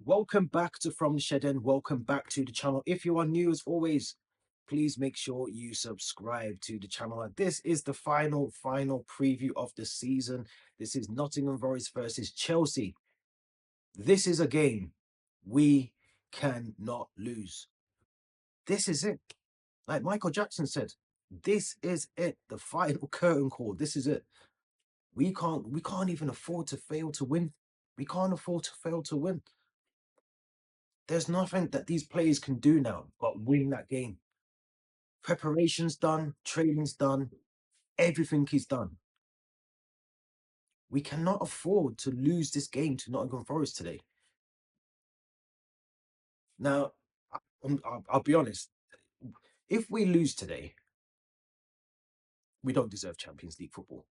Welcome back to From the Shed End. Welcome back to the channel. If you are new, as always, please make sure you subscribe to the channel. This is the final preview of the season. This is Nottingham Forest versus Chelsea. This is a game we cannot lose. This is it. Like Michael Jackson said, this is it. The final curtain call. This is it. We can't even afford to fail to win. We can't afford to fail to win. There's nothing that these players can do now but win that game. Preparation's done, training's done, everything is done. We cannot afford to lose this game to Nottingham Forest today. Now, I'll be honest. If we lose today, we don't deserve Champions League football.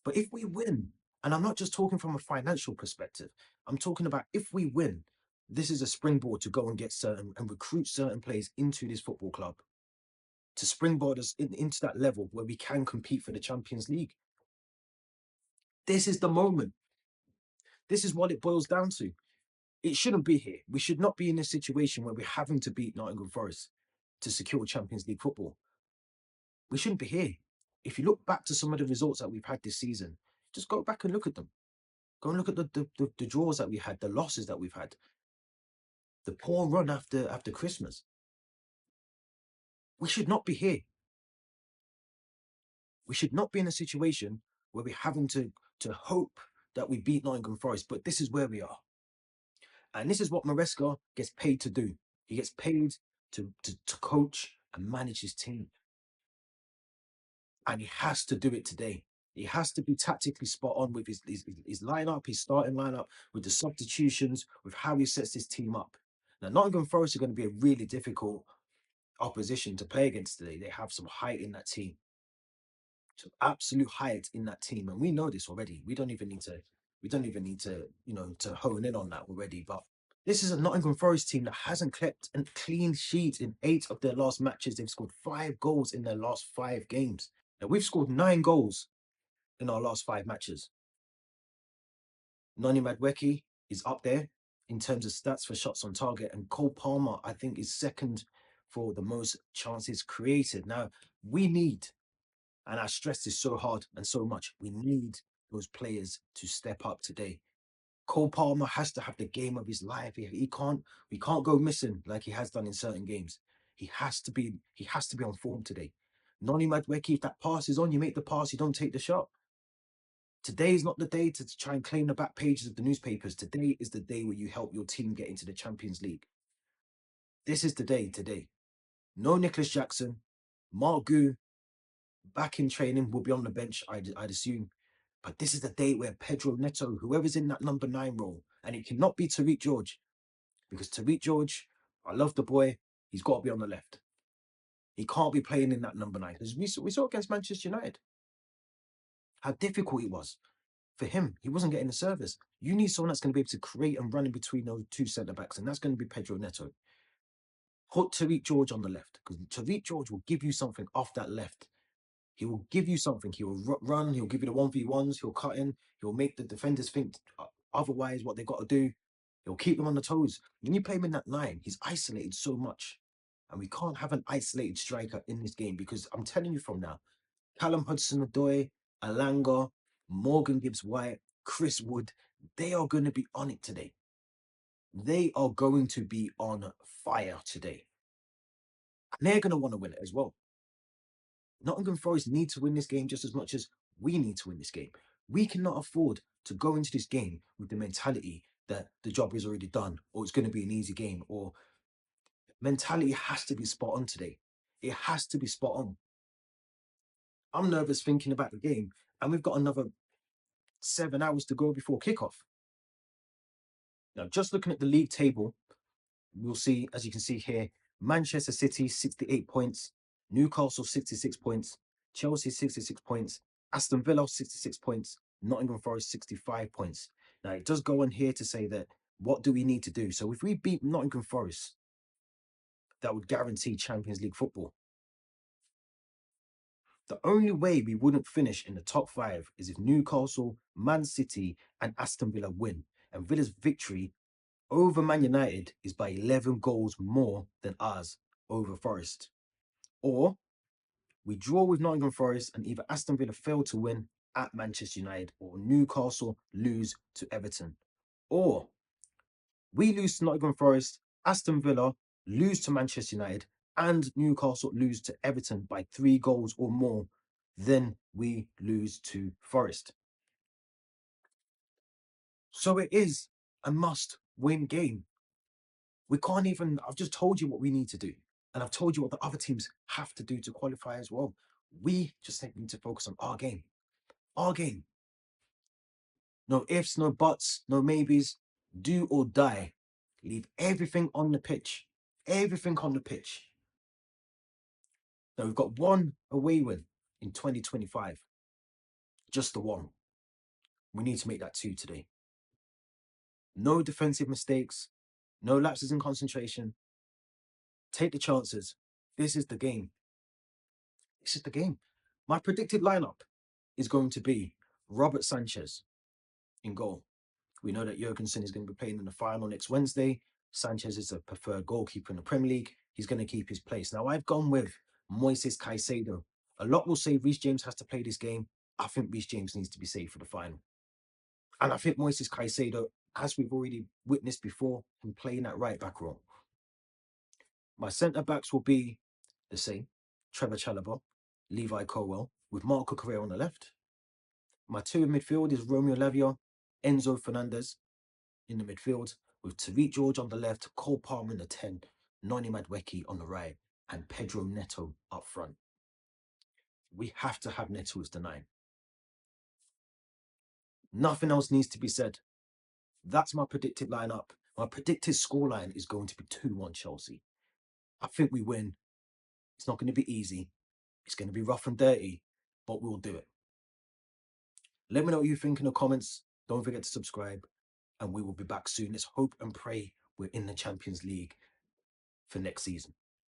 But if we win, and I'm not just talking from a financial perspective, I'm talking about if we win, this is a springboard to go and get certain and recruit certain players into this football club to springboard us into that level where we can compete for the Champions League. This is the moment. This is what it boils down to. It shouldn't be here. We should not be in a situation where we're having to beat Nottingham Forest to secure Champions League football. We shouldn't be here. If you look back to some of the results that we've had this season, just go back and look at them. Go and look at the draws that we had, the losses that we've had, the poor run after Christmas. We should not be here. We should not be in a situation where we're having to hope that we beat Nottingham Forest, but this is where we are. And this is what Maresca gets paid to do. He gets paid to coach and manage his team. And he has to do it today. He has to be tactically spot on with his lineup, his starting lineup, with the substitutions, with how he sets his team up. Now, Nottingham Forest are going to be a really difficult opposition to play against today. They have some height in that team. Some absolute height in that team. And we know this already. We don't even need to, to hone in on that already. But this is a Nottingham Forest team that hasn't kept a clean sheet in 8 of their last matches. They've scored 5 goals in their last 5 games. Now, we've scored 9 goals in our last 5 matches. Noni Madueke is up there in terms of stats for shots on target, and Cole Palmer, I think, is second for the most chances created. Now, we need, and I stress this so hard and so much, we need those players to step up today. Cole Palmer has to have the game of his life. We can't go missing like he has done in certain games. He has to be on form today. Noni Madueke, if that pass is on, you make the pass, you don't take the shot. Today is not the day to try and claim the back pages of the newspapers. Today is the day where you help your team get into the Champions League. This is the day today. No Nicholas Jackson. Mark Gu, back in training, will be on the bench, I'd assume. But this is the day where Pedro Neto, whoever's in that number 9 role, and it cannot be Tariq George, because Tariq George, I love the boy, he's got to be on the left. He can't be playing in that number 9. Because we saw against Manchester United how difficult it was for him. He wasn't getting the service. You need someone that's going to be able to create and run in between those 2 centre-backs, and that's going to be Pedro Neto. Put Tariq George on the left, because Tariq George will give you something off that left. He will give you something. He will run. He'll give you the 1v1s. He'll cut in. He'll make the defenders think otherwise what they've got to do. He'll keep them on the toes. When you play him in that 9, he's isolated so much. And we can't have an isolated striker in this game, because I'm telling you from now, Callum Hudson-Odoi, Alanga, Morgan Gibbs-White, Chris Wood, they are going to be on it today. They are going to be on fire today. And they're going to want to win it as well. Nottingham Forest need to win this game just as much as we need to win this game. We cannot afford to go into this game with the mentality that the job is already done, or it's going to be an easy game, or mentality has to be spot on today. It has to be spot on. I'm nervous thinking about the game, and we've got another 7 hours to go before kickoff. Now, just looking at the league table, we'll see, as you can see here, Manchester City, 68 points, Newcastle, 66 points, Chelsea, 66 points, Aston Villa, 66 points, Nottingham Forest, 65 points. Now, it does go on here to say that, what do we need to do? So if we beat Nottingham Forest, that would guarantee Champions League football. The only way we wouldn't finish in the top 5 is if Newcastle, Man City, and Aston Villa win. And Villa's victory over Man United is by 11 goals more than ours over Forest. Or we draw with Nottingham Forest and either Aston Villa fail to win at Manchester United or Newcastle lose to Everton. Or we lose to Nottingham Forest, Aston Villa lose to Manchester United, and Newcastle lose to Everton by 3 goals or more, then we lose to Forest. So it is a must-win game. We can't even, I've just told you what we need to do. And I've told you what the other teams have to do to qualify as well. We just need to focus on our game. Our game. No ifs, no buts, no maybes. Do or die. Leave everything on the pitch. Everything on the pitch. Now we've got one away win in 2025. Just the one. We need to make that 2 today. No defensive mistakes. No lapses in concentration. Take the chances. This is the game. This is the game. My predicted lineup is going to be Robert Sanchez in goal. We know that Jurgensen is going to be playing in the final next Wednesday. Sanchez is a preferred goalkeeper in the Premier League. He's going to keep his place. Now, I've gone with Moises Caicedo. A lot will say Reece James has to play this game. I think Reece James needs to be saved for the final. And I think Moises Caicedo, as we've already witnessed before, can play in that right back role. My centre-backs will be the same. Trevor Chalobah, Levi Colwell, with Marco Correa on the left. My 2 in midfield is Romeo Lavia, Enzo Fernandez in the midfield, with Tariq George on the left, Cole Palmer in the 10, Noni Madueke on the right, and Pedro Neto up front. We have to have Neto as the 9. Nothing else needs to be said. That's my predicted lineup. My predicted scoreline is going to be 2-1 Chelsea. I think we win. It's not going to be easy. It's going to be rough and dirty, but we'll do it. Let me know what you think in the comments. Don't forget to subscribe, and we will be back soon. Let's hope and pray we're in the Champions League for next season.